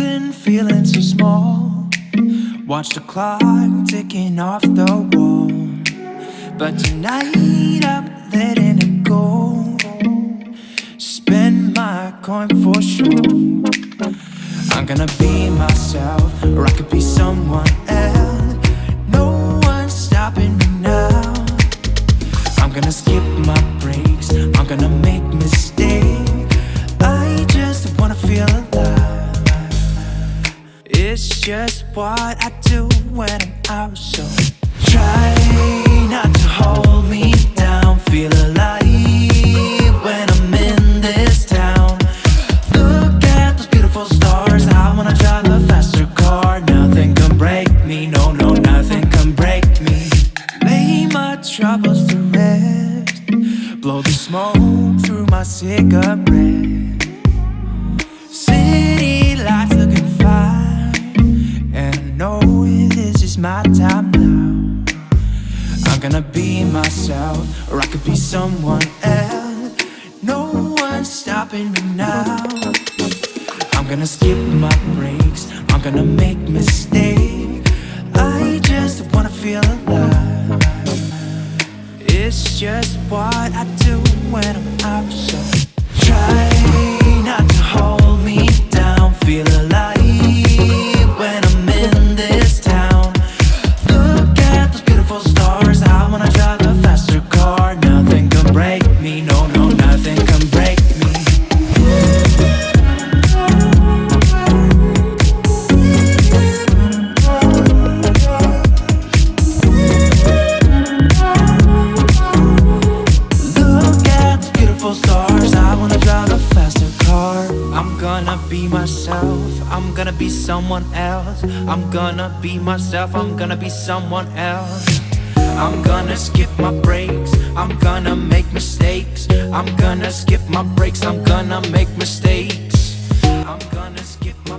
been feeling so small. Watch the clock ticking off the wall. But tonight I'm letting it go. Spend my coin for sure. I'm gonna be myself, or I could be someone else. No one's stopping me now. I'm gonna skip my breaks, I'm gonna make mistakes. I just wanna feel alive. It's just what I do when I'm out, so try not to hold me down. Feel alive when I'm in this town. Look at those beautiful stars. I wanna drive a faster car. Nothing can break me, no, no, nothing can break me. Lay my troubles to rest. Blow the smoke through my cigarette. City lights looking fine, and I know this is my time now. I'm gonna be myself, or I could be someone else. No one's stopping me now. I'm gonna skip my breaks, I'm gonna make mistakes. I just wanna feel alive. It's just what I do when I'm out, so try not to hold me down. Feel alive when I'm in this town. Look at those beautiful stars. I wanna drive a faster car. Nothing can break me, no, no, nothing can break me. Look at those beautiful stars. I wanna drive a faster car. I'm gonna be myself, I'm gonna be someone else. I'm gonna be myself, I'm gonna be someone else. I'm gonna skip my breaks, I'm gonna make mistakes. I'm gonna skip my breaks, I'm gonna make mistakes. I'm gonna skip my